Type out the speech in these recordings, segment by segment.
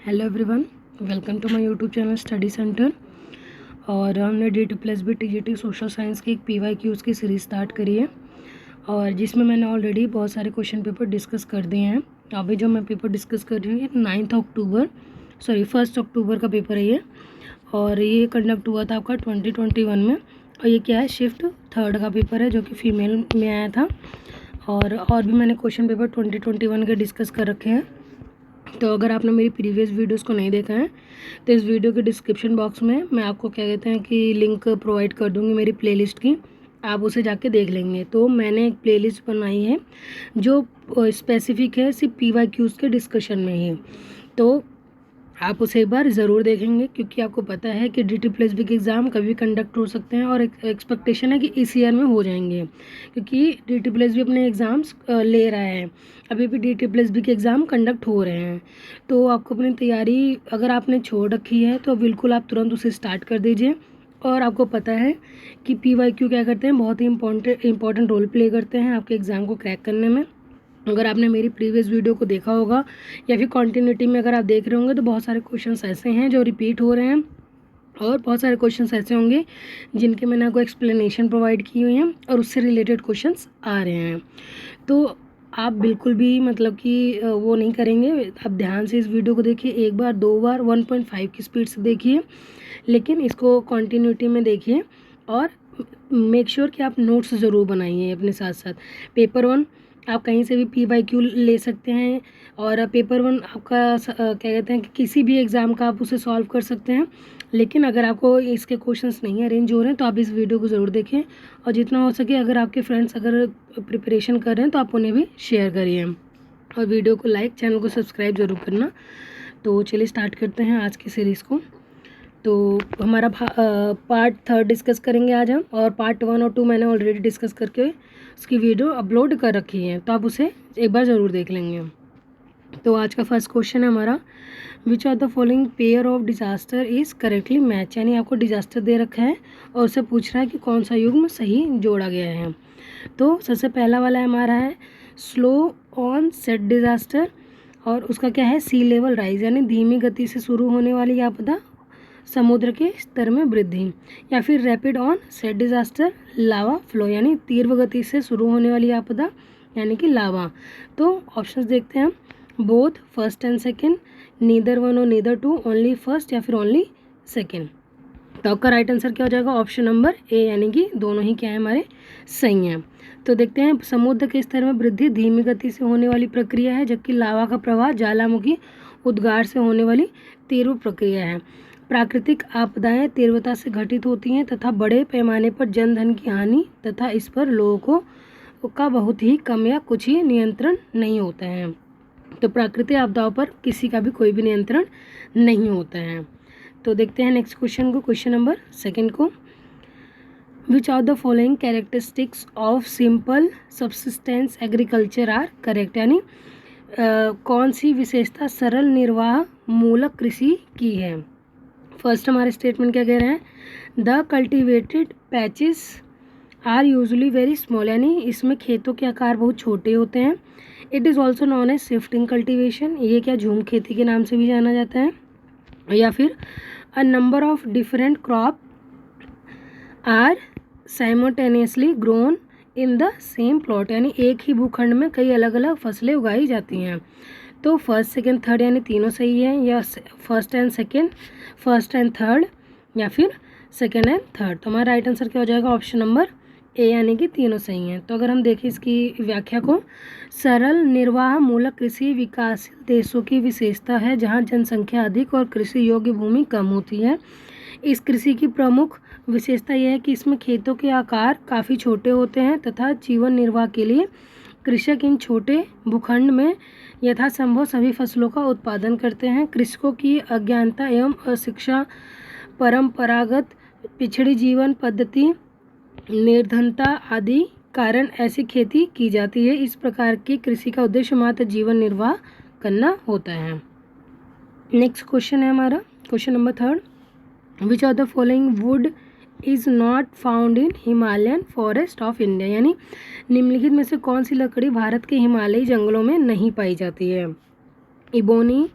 Hello everyone, welcome to my YouTube channel study centre. और हमने D2+B TGT social science की एक PYQs की सीरीज़ स्टार्ट करी है और जिसमें मैंने ऑलरेडी बहुत सारे क्वेश्चन पेपर डिस्कस कर दिए हैं। अभी जो मैं पेपर डिस्कस कर रही हूँ ये 1 अक्टूबर का पेपर है ये, और ये कंडक्ट हुआ था आपका 2021 में। और ये क्या है, शिफ्ट 3 का पेपर है जो कि फ़ीमेल में आया था। और भी मैंने क्वेश्चन पेपर 2021 के डिस्कस कर रखे हैं। तो अगर आपने मेरी प्रीवियस वीडियोस को नहीं देखा है तो इस वीडियो के डिस्क्रिप्शन बॉक्स में मैं आपको क्या कहते हैं कि लिंक प्रोवाइड कर दूंगी मेरी प्लेलिस्ट की, आप उसे जाके देख लेंगे। तो मैंने एक प्लेलिस्ट बनाई है जो स्पेसिफिक है सिर्फ PYQs के डिस्कशन में ही, तो आप उसे एक बार ज़रूर देखेंगे क्योंकि आपको पता है कि D2+B के एग्ज़ाम कभी कंडक्ट हो सकते हैं और एक्सपेक्टेशन है कि इस ईयर में हो जाएंगे क्योंकि D2+B अपने एग्ज़ाम्स ले रहा है। अभी भी D2+B के एग्ज़ाम कंडक्ट हो रहे हैं, तो आपको अपनी तैयारी अगर आपने छोड़ रखी है तो बिल्कुल आप तुरंत उसे स्टार्ट कर दीजिए। और आपको पता है कि PYQ क्या करते हैं, बहुत ही इंपॉर्टेंट रोल प्ले करते हैं आपके एग्ज़ाम को क्रैक करने में। अगर आपने मेरी प्रीवियस वीडियो को देखा होगा या फिर कॉन्टिन्यूटी में अगर आप देख रहे होंगे तो बहुत सारे क्वेश्चंस ऐसे हैं जो रिपीट हो रहे हैं और बहुत सारे क्वेश्चंस ऐसे होंगे जिनके मैंने आपको एक्सप्लेनेशन प्रोवाइड की हुई हैं और उससे रिलेटेड क्वेश्चंस आ रहे हैं। तो आप बिल्कुल भी मतलब कि वो नहीं करेंगे, आप ध्यान से इस वीडियो को देखिए, एक बार 2 बार 1.5 की स्पीड से देखिए, लेकिन इसको कॉन्टिन्यूटी में देखिए और मेक श्योर कि आप नोट्स ज़रूर बनाइए अपने साथ साथ। पेपर 1 आप कहीं से भी PYQ ले सकते हैं और पेपर 1 आपका क्या कहते हैं कि किसी भी एग्ज़ाम का आप उसे सॉल्व कर सकते हैं। लेकिन अगर आपको इसके क्वेश्चंस नहीं अरेंज हो रहे हैं तो आप इस वीडियो को ज़रूर देखें और जितना हो सके अगर आपके फ्रेंड्स अगर प्रिपरेशन कर रहे हैं तो आप उन्हें भी शेयर करिए और वीडियो को लाइक, चैनल को सब्सक्राइब ज़रूर करना। तो चलिए स्टार्ट करते हैं आज की सीरीज़ को। तो हमारा पार्ट 3 डिस्कस करेंगे आज हम, और पार्ट 1 और 2 मैंने ऑलरेडी डिस्कस करके उसकी वीडियो अपलोड कर रखी है, तो आप उसे एक बार ज़रूर देख लेंगे। तो आज का फर्स्ट क्वेश्चन है हमारा, विच of the following pair of disaster is correctly match, यानी आपको डिजास्टर दे रखा है और उससे पूछ रहा है कि कौन सा युग्म सही जोड़ा गया है। तो सबसे पहला वाला हमारा है स्लो ऑन सेट डिजास्टर, और उसका क्या है, सी लेवल राइज, यानी धीमी गति से शुरू होने वाली आपदा, समुद्र के स्तर में वृद्धि। या फिर rapid on set disaster, lava flow, यानी तीव्र गति से शुरू होने वाली आपदा यानी कि लावा। तो ऑप्शंस देखते हैं हम, both, first and second, neither one और नीदर टू, ओनली फर्स्ट या फिर ओनली सेकंड। तो आपका राइट आंसर क्या हो जाएगा, ऑप्शन नंबर ए, यानी कि दोनों ही क्या है हमारे सही हैं। तो देखते हैं, समुद्र के स्तर में वृद्धि धीमी गति से होने वाली प्रक्रिया है, जबकि लावा का प्रवाह ज्वालामुखी उद्गार से होने वाली तीव्र प्रक्रिया है। प्राकृतिक आपदाएं तीव्रता से घटित होती हैं तथा बड़े पैमाने पर जन धन की हानि तथा इस पर लोगों का बहुत ही कम या कुछ ही नियंत्रण नहीं होता है। तो प्राकृतिक आपदाओं पर किसी का भी कोई भी नियंत्रण नहीं होता है। तो देखते हैं नेक्स्ट क्वेश्चन को, क्वेश्चन नंबर 2 को, which of the following characteristics of simple subsistence agriculture are correct, यानी कौन सी विशेषता सरल निर्वाह मूलक कृषि की है। फर्स्ट हमारे स्टेटमेंट क्या कह रहे हैं, the cultivated patches are usually very small, यानी इसमें खेतों के आकार बहुत छोटे होते हैं। It is also known as shifting cultivation, ये क्या झूम खेती के नाम से भी जाना जाता है। या फिर a number of different crop are simultaneously grown in the same plot, यानी एक ही भूखंड में कई अलग अलग फसलें उगाई जाती हैं। तो फर्स्ट, सेकंड, थर्ड यानी तीनों सही है, या first and second, first and third, या फिर सेकंड एंड थर्ड। तो हमारा राइट आंसर क्या हो जाएगा, ऑप्शन नंबर ए, यानी कि तीनों सही हैं। तो अगर हम देखें इसकी व्याख्या को, सरल निर्वाह मूलक कृषि विकासशील देशों की विशेषता है जहां जनसंख्या अधिक और कृषि योग्य भूमि कम होती है। इस कृषि की प्रमुख विशेषता यह है कि इसमें खेतों के आकार काफ़ी छोटे होते हैं तथा जीवन निर्वाह के लिए कृषक इन छोटे भूखंड में यथासंभव सभी फसलों का उत्पादन करते हैं। कृषकों की अज्ञानता एवं अशिक्षा, परंपरागत पिछड़ी जीवन पद्धति, निर्धनता आदि कारण ऐसी खेती की जाती है। इस प्रकार की कृषि का उद्देश्य मात्र जीवन निर्वाह करना होता है। नेक्स्ट क्वेश्चन है हमारा, question number 3, which of the following would is not found in Himalayan forest of India, यानी निम्नलिखित में से कौन सी लकड़ी भारत के हिमालयी जंगलों में नहीं पाई जाती है। इबोनी,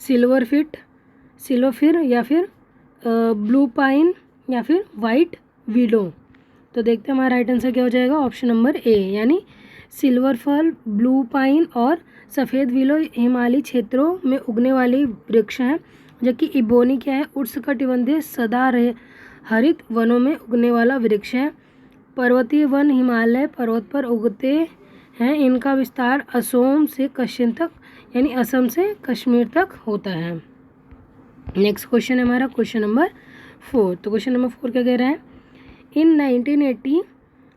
सिल्वर या फिर ब्लू पाइन या फिर वाइट विडो। तो देखते हैं हमारा राइट आंसर क्या हो जाएगा, ऑप्शन नंबर ए यानी सिल्वर फल, ब्लू पाइन और सफ़ेद विलो हिमालयी क्षेत्रों में उगने वाली वृक्ष हैं, जबकि इबोनी क्या है, उष्णकटिबंधीय सदा हरित वनों में उगने वाला वृक्ष है। पर्वतीय वन हिमालय पर्वत पर उगते हैं, इनका विस्तार असम से कश्मीर तक यानी असम से कश्मीर तक होता है। नेक्स्ट क्वेश्चन है हमारा क्वेश्चन नंबर 4। तो क्वेश्चन नंबर 4 क्या कह रहा है, in 1980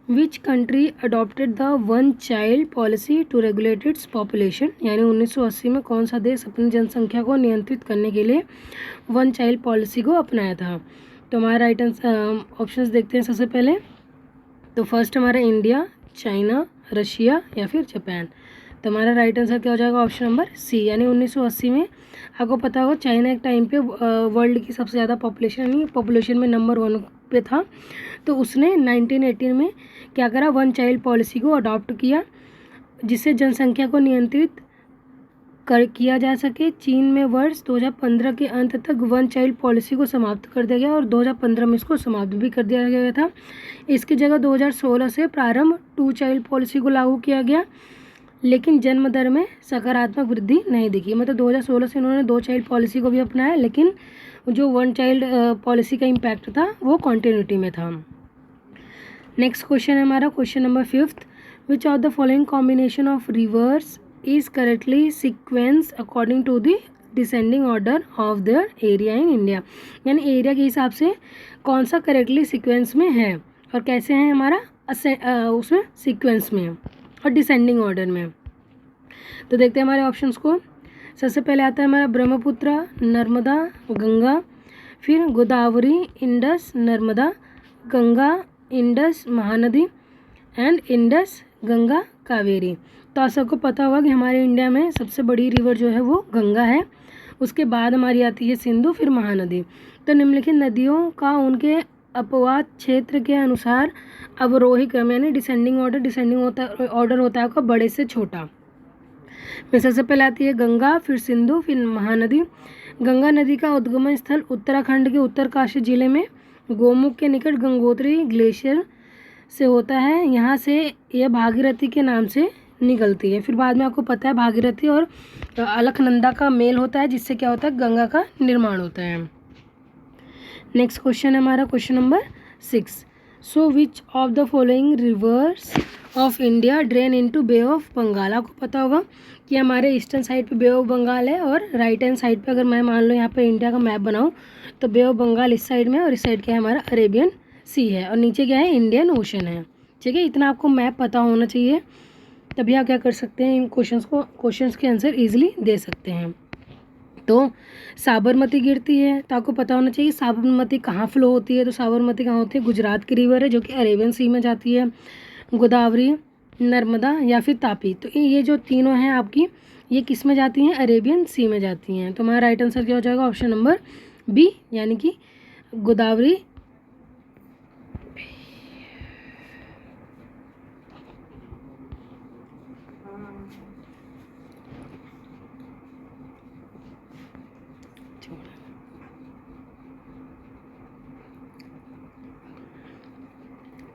which country adopted the one child policy to regulate its population, यानी 1980 में कौन सा देश अपनी जनसंख्या को नियंत्रित करने के लिए वन चाइल्ड पॉलिसी को अपनाया था। तो हमारा राइट आंसर ऑप्शंस देखते हैं सबसे पहले। तो फर्स्ट हमारा इंडिया, चाइना, रशिया या फिर जापान। तो हमारा राइट आंसर क्या हो जाएगा, ऑप्शन नंबर सी यानी 1980 में। आपको पता होगा चाइना एक टाइम पे वर्ल्ड की सबसे ज़्यादा पॉपुलेशन में नंबर 1 पे था। तो उसने 1918 में क्या करा, वन चाइल्ड पॉलिसी को अडॉप्ट किया, जिससे जनसंख्या को नियंत्रित किया जा सके। चीन में वर्ष 2015 के अंत तक वन चाइल्ड पॉलिसी को समाप्त कर दिया गया और 2015 में इसको समाप्त भी कर दिया गया था। इसकी जगह 2016 से प्रारंभ टू चाइल्ड पॉलिसी को लागू किया गया, लेकिन जन्म दर में सकारात्मक वृद्धि नहीं दिखी। मतलब 2016 से उन्होंने 2 चाइल्ड पॉलिसी को भी अपनाया, लेकिन जो वन चाइल्ड पॉलिसी का इम्पैक्ट था वो कॉन्टिन्यूटी में था। नेक्स्ट क्वेश्चन है हमारा question number 5। Which of the following combination of rivers is correctly sequence according to the descending order of their area in India, यानी एरिया के हिसाब से कौन सा करेक्टली सीक्वेंस में है और कैसे है हमारा उसमें सीक्वेंस में और डिसेंडिंग ऑर्डर में। तो देखते हैं हमारे ऑप्शंस को। सबसे पहले आता है हमारा ब्रह्मपुत्र, नर्मदा, गंगा, फिर Godavari, Indus, Narmada, Ganga, Indus, Mahanadi and Indus, Ganga, Kaveri. तो आप सबको पता होगा कि हमारे इंडिया में सबसे बड़ी रिवर जो है वो गंगा है, उसके बाद हमारी आती है सिंधु, फिर महानदी। तो निम्नलिखित नदियों का उनके अपवाद क्षेत्र के अनुसार अवरोही क्रम यानी डिसेंडिंग ऑर्डर होता है आपका बड़े से छोटा। में सबसे पहले आती है गंगा, फिर सिंधु, फिर महानदी। गंगा नदी का उद्गम स्थल उत्तराखंड के उत्तरकाशी जिले में गोमुख के निकट गंगोत्री ग्लेशियर से होता है। यहाँ से यह भागीरथी के नाम से निकलती है। फिर बाद में आपको पता है भागीरथी और अलकनंदा का मेल होता है, जिससे क्या होता है, गंगा का निर्माण होता है। नेक्स्ट क्वेश्चन है हमारा question number 6। So which of the following rivers of India drain into bay of Bengal. आपको पता होगा कि हमारे ईस्टर्न साइड पे बे ऑफ बंगाल है और राइट हैंड साइड पे अगर मैं मान लो यहाँ पर इंडिया का मैप बनाऊँ तो बे ऑफ बंगाल इस साइड में और इस साइड क्या है हमारा अरेबियन सी है और नीचे क्या है इंडियन ओशन है। ठीक है, इतना आपको मैप पता होना चाहिए, तभी आप क्या कर सकते हैं, इन क्वेश्चंस के आंसर इजीली दे सकते हैं। तो साबरमती गिरती है तो आपको पता होना चाहिए साबरमती कहाँ फ्लो होती है। तो साबरमती कहाँ होती है, गुजरात की रिवर है जो कि अरेबियन सी में जाती है। गोदावरी, नर्मदा या फिर तापी, तो ये जो तीनों हैं आपकी, ये किस में जाती हैं, अरेबियन सी में जाती हैं। तो हमारा राइट आंसर क्या हो जाएगा, ऑप्शन नंबर बी यानी कि गोदावरी।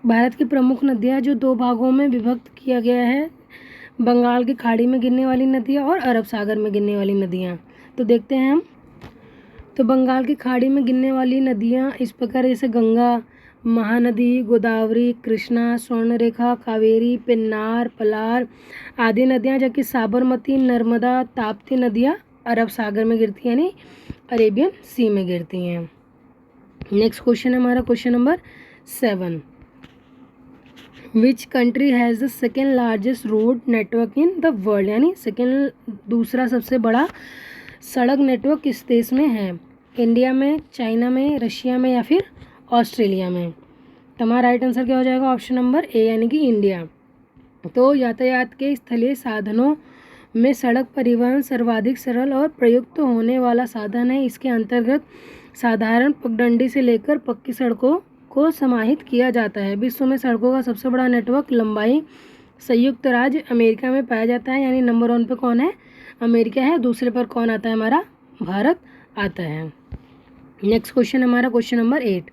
भारत की प्रमुख नदियाँ जो 2 भागों में विभक्त किया गया है, बंगाल की खाड़ी में गिरने वाली नदियाँ और अरब सागर में गिरने वाली नदियाँ। तो देखते हैं हम। तो बंगाल की खाड़ी में गिरने वाली नदियाँ इस प्रकार जैसे गंगा, महानदी, गोदावरी, कृष्णा, स्वर्णरेखा, कावेरी, पेन्नार, पलार आदि नदियाँ, जबकि साबरमती, नर्मदा, ताप्ती नदियाँ अरब सागर में गिरती हैं यानी अरेबियन सी में गिरती हैं। नेक्स्ट क्वेश्चन है हमारा question number 7। Which country has the second largest road network in the world, यानी दूसरा सबसे बड़ा सड़क नेटवर्क किस देश में है, इंडिया में, चाइना में, रशिया में या फिर ऑस्ट्रेलिया में। तो हमारा राइट आंसर क्या हो जाएगा, ऑप्शन नंबर ए यानी कि इंडिया। तो यातायात के स्थलीय साधनों में सड़क परिवहन सर्वाधिक सरल और प्रयुक्त होने वाला साधन है। इसके अंतर्गत साधारण पगडंडी से लेकर पक्की सड़कों को समाहित किया जाता है। विश्व में सड़कों का सबसे बड़ा नेटवर्क लंबाई संयुक्त राज्य अमेरिका में पाया जाता है, यानी नंबर 1 पे कौन है, अमेरिका है। दूसरे पर कौन आता है, हमारा भारत आता है। नेक्स्ट क्वेश्चन हमारा question number 8।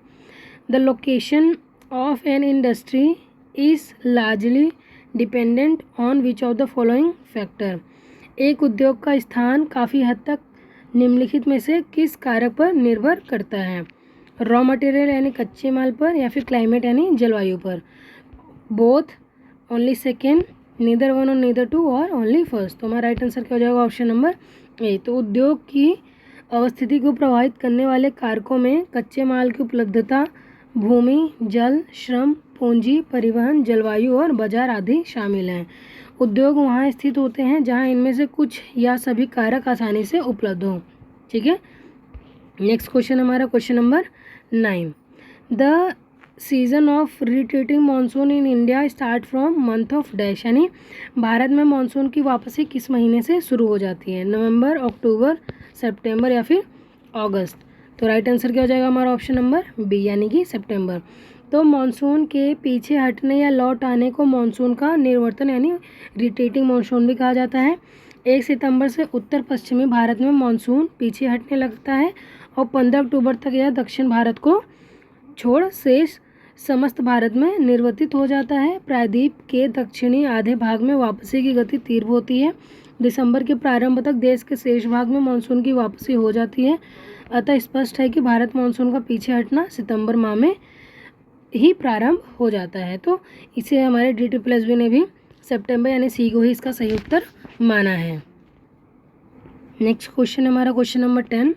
The location of an industry is largely dependent on which of the following factor. एक उद्योग का स्थान काफ़ी हद तक निम्नलिखित में से किस कारक पर निर्भर करता है। रॉ मटेरियल यानी कच्चे माल पर, या फिर क्लाइमेट यानी जलवायु पर। Both, only second, neither one और नीदर टू, और ओनली फर्स्ट। तो हमारा राइट आंसर क्या हो जाएगा ऑप्शन नंबर ए। तो उद्योग की अवस्थिति को प्रभावित करने वाले कारकों में कच्चे माल की उपलब्धता, भूमि, जल, श्रम, पूंजी, परिवहन, जलवायु और बाजार आदि शामिल हैं। उद्योग वहाँ स्थित होते हैं जहाँ इनमें से कुछ या सभी कारक आसानी से उपलब्ध हों। ठीक है। नेक्स्ट क्वेश्चन हमारा question number 9। The season of retreating monsoon in India start from month of dash, यानी भारत में मानसून की वापसी किस महीने से शुरू हो जाती है। नवंबर, अक्टूबर, सितंबर या फिर अगस्त। तो राइट आंसर क्या हो जाएगा हमारा ऑप्शन नंबर बी, यानी कि सितंबर। तो मानसून के पीछे हटने या लौट आने को मानसून का निर्वर्तन यानी रिट्रीटिंग मानसून भी कहा जाता है। 1 सितंबर से उत्तर पश्चिमी भारत में मानसून पीछे हटने लगता है और 15 अक्टूबर तक यह दक्षिण भारत को छोड़ शेष समस्त भारत में निर्वर्तित हो जाता है। प्रायद्वीप के दक्षिणी आधे भाग में वापसी की गति तीव्र होती है। दिसंबर के प्रारंभ तक देश के शेष भाग में मानसून की वापसी हो जाती है। अतः स्पष्ट है कि भारत मानसून का पीछे हटना सितंबर माह में ही प्रारंभ हो जाता है। तो इसे हमारे DT+B ने भी सितंबर यानी सी को ही इसका सही उत्तर माना है। नेक्स्ट क्वेश्चन हमारा question number 10।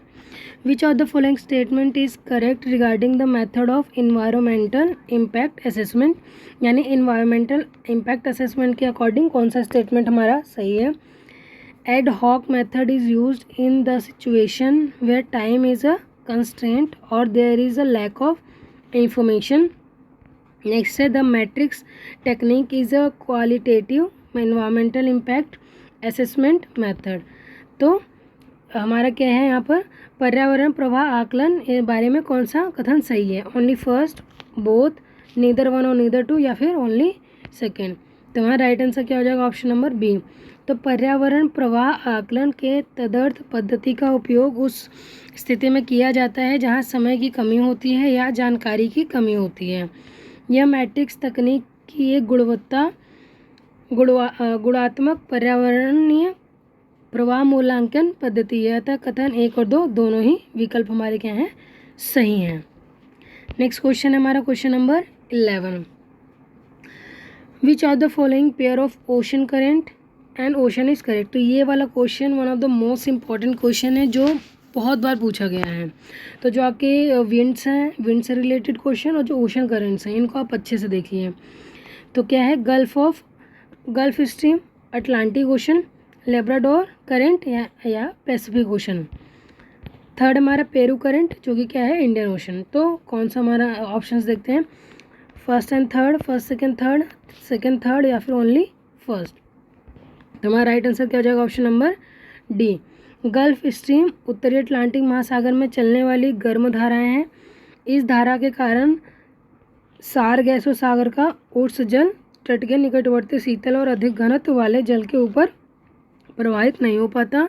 Which of the following statement is correct regarding the method of environmental impact assessment, यानी इन्वायरमेंटल इम्पैक्ट असेसमेंट के अकॉर्डिंग कौन सा स्टेटमेंट हमारा सही है। Ad hoc method is used in the situation where time is a constraint और there is a lack of information. Next है the matrix technique is a qualitative environmental impact assessment method. तो हमारा क्या है यहाँ पर, पर्यावरण प्रभाव आकलन के बारे में कौन सा कथन सही है। Only first, both, neither one और नीदर टू, या फिर ओनली सेकेंड। तो हमारा राइट आंसर क्या हो जाएगा ऑप्शन नंबर बी। तो पर्यावरण प्रवाह आकलन के तदर्थ पद्धति का उपयोग उस स्थिति में किया जाता है जहाँ समय की कमी होती है या जानकारी की कमी होती है। यह मैट्रिक्स तकनीक की एक गुणात्मक पर्यावरणीय प्रवाह मूल्यांकन पद्धति है। अतः कथन 1 और 2 दोनों ही विकल्प हमारे क्या हैं, सही हैं। नेक्स्ट क्वेश्चन है हमारा question number 11। Which of the following pair of ocean current and ocean is correct. तो ये वाला question one of the most important question है जो बहुत बार पूछा गया है। तो जो आपके विंड्स हैं, विंड से रिलेटेड क्वेश्चन, और जो ओशन करेंट्स हैं इनको आप अच्छे से देखिए। तो क्या है, gulf stream, Atlantic ocean, Labrador current या पैसिफिक ओशन। थर्ड हमारा पेरू करंट जो कि क्या है, इंडियन ओशन। तो कौन सा हमारा ऑप्शंस देखते हैं, first and third, first second third, या फिर ओनली फर्स्ट। तो हमारा राइट आंसर क्या हो जाएगा option number D. Gulf stream उत्तरी अटलांटिक महासागर में चलने वाली गर्म धाराएं हैं। इस धारा के कारण सार गैसों सागर का उष्ण जल तट के निकटवर्ती शीतल और अधिक घनत्व वाले जल के ऊपर प्रवाहित नहीं हो पाता।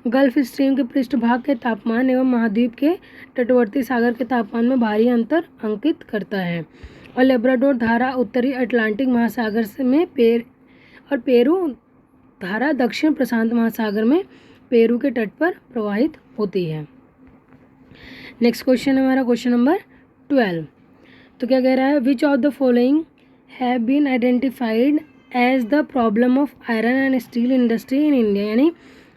गल्फ स्ट्रीम के पृष्ठभाग के तापमान एवं महाद्वीप के तटवर्ती सागर के तापमान में भारी अंतर अंकित करता है। और लेब्राडोर धारा उत्तरी अटलांटिक महासागर से में पेरू धारा दक्षिण प्रशांत महासागर में पेरू के तट पर प्रवाहित होती है। नेक्स्ट क्वेश्चन है हमारा क्वेश्चन नंबर 12। तो क्या कह रहा है, which of the following have been identified as the problem of iron and steel industry in India, यानी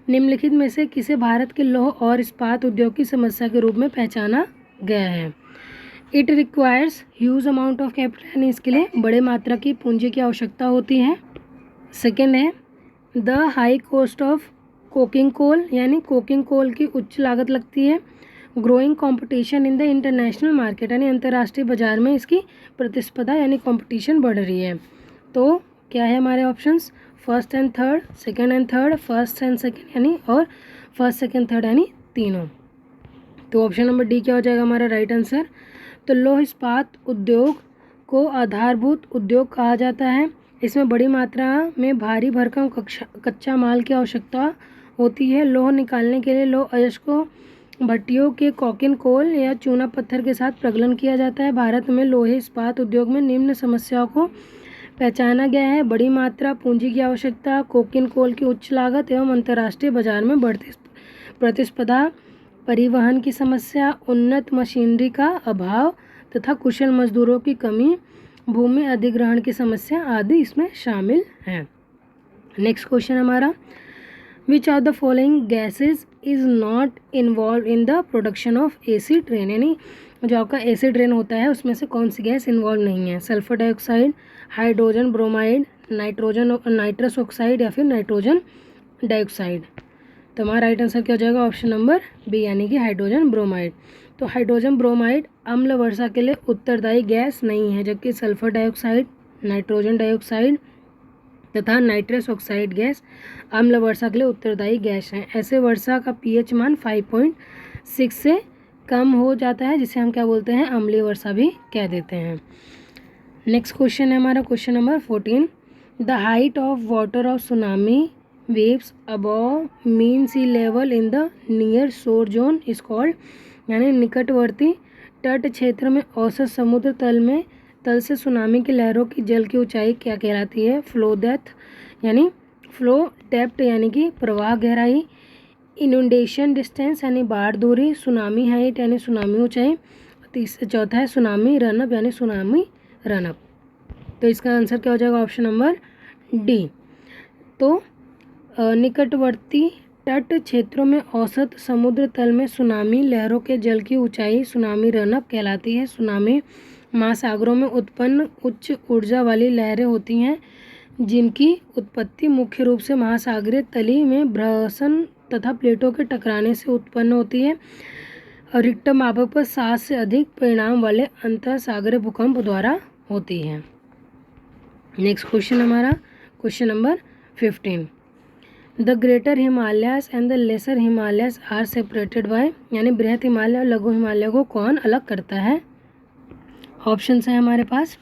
निम्नलिखित में से किसे भारत के लौह और इस्पात उद्योग की समस्या के रूप में पहचाना गया है। It requires huge amount of capital, यानी इसके लिए बड़े मात्रा की पूंजी की आवश्यकता होती है। सेकेंड है the high cost of coking coal, यानी कोकिंग कोल की उच्च लागत लगती है। Growing competition in the international market, यानी अंतर्राष्ट्रीय बाजार में इसकी प्रतिस्पर्धा यानी कंपटीशन बढ़ रही है। तो क्या है हमारे options, first and third, second and third, first and second यानी, और फर्स्ट सेकंड थर्ड यानी तीनों। तो ऑप्शन नंबर डी क्या हो जाएगा हमारा राइट आंसर। तो लौह इस्पात उद्योग को आधारभूत उद्योग कहा जाता है। इसमें बड़ी मात्रा में भारी भरकम कच्चा माल की आवश्यकता होती है। लौह निकालने के लिए लौह अयस्कों भट्टियों के कॉकिंग कोल या चूना पत्थर के साथ प्रगलन किया जाता है। भारत में लोहे इस्पात उद्योग में निम्न समस्याओं को पहचाना गया है: बड़ी मात्रा पूंजी की आवश्यकता, कोकिंग कोल की उच्च लागत एवं अंतर्राष्ट्रीय बाजार में बढ़ती प्रतिस्पर्धा, परिवहन की समस्या, उन्नत मशीनरी का अभाव तथा कुशल मजदूरों की कमी, भूमि अधिग्रहण की समस्या आदि इसमें शामिल हैं। नेक्स्ट क्वेश्चन हमारा, विच of the following gases is not involve in the production of AC train, यानी जो आपका एसी ट्रेन होता है उसमें से कौन सी गैस इन्वॉल्व नहीं है? Sulphur dioxide, hydrogen bromide, nitrous oxide या फिर नाइट्रोजन डाइऑक्साइड। तो हमारा राइट आंसर क्या हो जाएगा? ऑप्शन नंबर बी, यानी कि हाइड्रोजन ब्रोमाइड। तो हाइड्रोजन ब्रोमाइड अम्ल वर्षा के लिए उत्तरदायी गैस नहीं है, जबकि सल्फर डाइऑक्साइड, नाइट्रोजन डाइऑक्साइड तथा नाइट्रस ऑक्साइड गैस अम्ल वर्षा के लिए उत्तरदायी गैस हैं। ऐसे वर्षा का पीएच मान 5.6 से कम हो जाता है, जिसे हम क्या बोलते हैं? अम्लीय वर्षा भी कह देते हैं। नेक्स्ट क्वेश्चन है हमारा question number 14, the height of water of tsunami waves above mean sea level in the near shore zone is called, यानी निकटवर्ती तट क्षेत्र में औसत समुद्र तल से सुनामी की लहरों की जल की ऊंचाई क्या कहलाती है? फ्लो डेप्थ यानी कि प्रवाह गहराई, इनुंडेशन डिस्टेंस यानी बाढ़ दूरी, सुनामी हाइट यानी सुनामी ऊंचाई, चौथा है सुनामी रनअप यानी सुनामी रनअप। तो इसका आंसर क्या हो जाएगा? Option number D. तो निकटवर्ती तट क्षेत्रों में औसत समुद्र तल में सुनामी लहरों के जल की ऊंचाई सुनामी रनअप कहलाती है। सुनामी महासागरों में उत्पन्न उच्च ऊर्जा वाली लहरें होती हैं, जिनकी उत्पत्ति मुख्य रूप से महासागरीय तली में भ्रंशन तथा प्लेटों के टकराने से उत्पन्न होती है और रिक्टर मापक पर 7 से अधिक परिणाम वाले अंतरसागरीय भूकंप द्वारा होती है। नेक्स्ट क्वेश्चन हमारा question number 15, the greater Himalayas and the lesser Himalayas are separated by, यानी बृहत हिमालय और लघु हिमालय को कौन अलग करता है? ऑप्शंस हैं हमारे पास,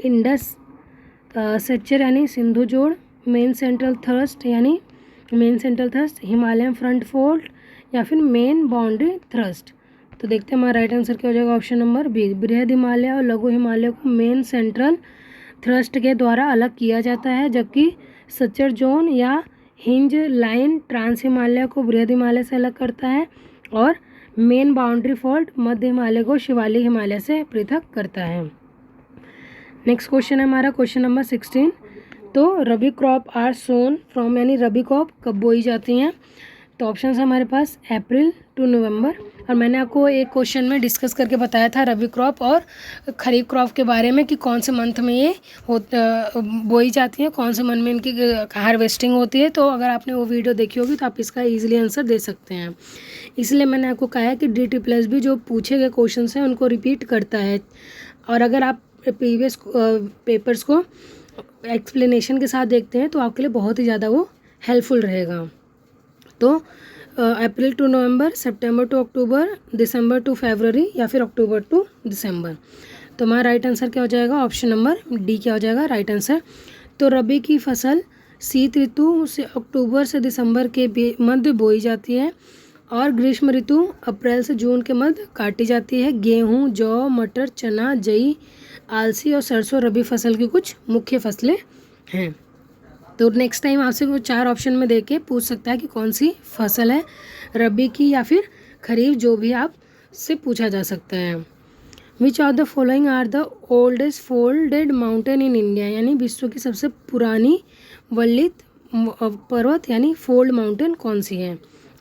इंडस सेक्चर यानी सिंधु जोड़, main central thrust, Himalayan front fold या फिर मेन बाउंड्री थ्रस्ट। तो देखते हैं हमारा राइट आंसर क्या हो जाएगा? ऑप्शन नंबर बी, बृहद हिमालय और लघु हिमालय को मेन सेंट्रल थ्रस्ट के द्वारा अलग किया जाता है, जबकि सच्चर जोन या हिंज लाइन ट्रांस हिमालय को बृहद हिमालय से अलग करता है और मेन बाउंड्री फॉल्ट मध्य हिमालय को शिवालिक हिमालय से पृथक करता है। नेक्स्ट क्वेश्चन है हमारा क्वेश्चन नंबर 16, तो रबी क्रॉप आर सोन फ्रॉम, यानी रबी क्रॉप कब बोई जाती हैं? तो ऑप्शन है हमारे पास अप्रैल टू नवंबर, और मैंने आपको एक क्वेश्चन में डिस्कस करके बताया था रबी क्रॉप और खरीफ क्रॉप के बारे में कि कौन से मंथ में ये बोई जाती है, कौन से मंथ में इनकी हार्वेस्टिंग होती है। तो अगर आपने वो वीडियो देखी होगी तो आप इसका ईजिली आंसर दे सकते हैं। इसलिए मैंने आपको कहा है कि DT+ भी जो पूछे गए क्वेश्चन हैं उनको रिपीट करता है, और अगर आप प्रीवियस पेपर्स को एक्सप्लेनेशन के साथ देखते हैं तो आपके लिए बहुत ही ज़्यादा वो हेल्पफुल रहेगा। तो अप्रैल टू नवंबर, सितंबर टू अक्टूबर, दिसंबर टू फरवरी या फिर अक्टूबर टू दिसंबर। तो हमारा राइट आंसर क्या हो जाएगा? ऑप्शन नंबर डी क्या हो जाएगा राइट आंसर। तो रबी की फसल शीत ऋतु से अक्टूबर से दिसंबर के मध्य बोई जाती है और ग्रीष्म ऋतु अप्रैल से जून के मध्य काटी जाती है। गेहूँ, जौ, मटर, चना, जई, आलसी और सरसों रबी फसल की कुछ मुख्य फसलें हैं। तो नेक्स्ट टाइम आपसे वो 4 ऑप्शन में देके पूछ सकता है कि कौन सी फसल है, रबी की या फिर खरीफ, जो भी आप से पूछा जा सकता है। Which of the following are the oldest folded mountain in India, यानी विश्व की सबसे पुरानी वल्लित पर्वत यानी फोल्ड माउंटेन कौन सी है?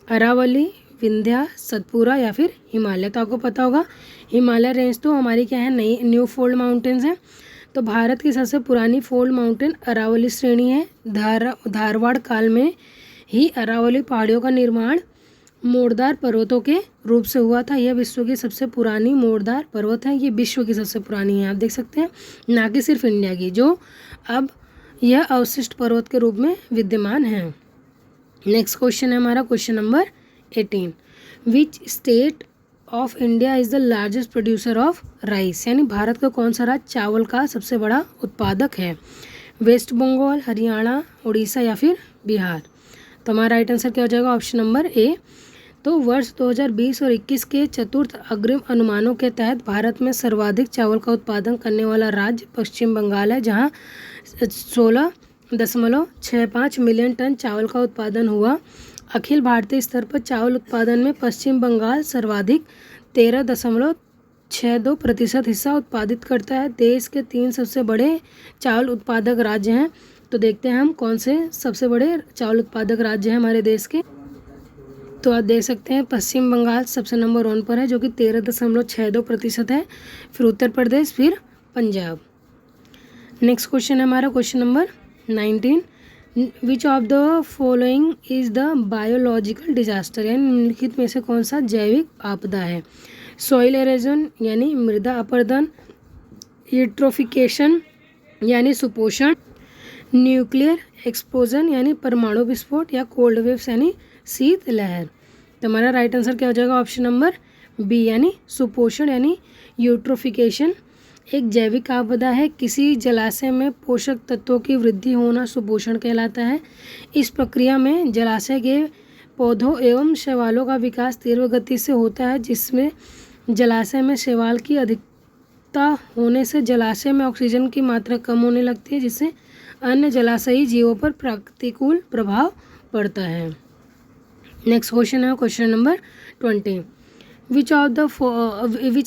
अरावली, विंध्या, सतपुरा या फिर हिमालय। तो आपको पता होगा हिमालय रेंज तो हमारी क्या है, नई न्यू फोल्ड माउंटेन्स हैं। तो भारत की सबसे पुरानी फोल्ड माउंटेन अरावली श्रेणी है। धारवाड़ काल में ही अरावली पहाड़ियों का निर्माण मोड़दार पर्वतों के रूप से हुआ था। यह विश्व की सबसे पुरानी मोड़दार पर्वत है। ये विश्व की सबसे पुरानी है, आप देख सकते हैं, ना कि सिर्फ इंडिया की, जो अब यह अवशिष्ट पर्वत के रूप में विद्यमान है। नेक्स्ट क्वेश्चन है हमारा question number 18, which state of India is the largest producer of rice, यानी भारत का कौन सा राज्य चावल का सबसे बड़ा उत्पादक है? वेस्ट बंगाल, हरियाणा, उड़ीसा या फिर बिहार। तो हमारा राइट आंसर क्या हो जाएगा? Option number A. तो वर्ष 2020 और 21 के चतुर्थ अग्रिम अनुमानों के तहत भारत में सर्वाधिक चावल का उत्पादन करने वाला राज्य पश्चिम बंगाल है, जहां 16.65 मिलियन टन चावल का उत्पादन हुआ। अखिल भारतीय स्तर पर चावल उत्पादन में पश्चिम बंगाल सर्वाधिक 13.62% हिस्सा उत्पादित करता है। देश के 3 सबसे बड़े चावल उत्पादक राज्य हैं। तो देखते हैं हम कौन से सबसे बड़े चावल उत्पादक राज्य हैं हमारे देश के। तो आप देख सकते हैं पश्चिम बंगाल सबसे नंबर 1 पर है जो कि 13.62% है, फिर उत्तर प्रदेश, फिर पंजाब। नेक्स्ट क्वेश्चन है हमारा question number 19। Which of the following is the biological disaster, यानी निम्नलिखित में से कौन सा जैविक आपदा है? सॉइल एरोजन यानी मृदा अपरदन, यूट्रोफिकेशन यानी सुपोषण, न्यूक्लियर एक्सप्लोजन यानी परमाणु विस्फोट, या कोल्ड वेव्स यानी शीत लहर। तो हमारा राइट आंसर क्या हो जाएगा? ऑप्शन नंबर बी यानी सुपोषण यानी यूट्रोफिकेशन एक जैविक आपदा है। किसी जलाशय में पोषक तत्वों की वृद्धि होना सुपोषण कहलाता है। इस प्रक्रिया में जलाशय के पौधों एवं शैवालों का विकास तीव्र गति से होता है, जिसमें जलाशय में शैवाल की अधिकता होने से जलाशय में ऑक्सीजन की मात्रा कम होने लगती है, जिससे अन्य जलाशयी जीवों पर प्रतिकूल प्रभाव पड़ता है। नेक्स्ट क्वेश्चन है question number 20। Which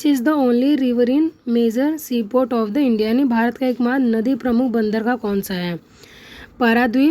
is the only river in major sea port of the India, यानी भारत का एकमात्र नदी प्रमुख बंदरगाह कौन सा है? पाराद्वीप,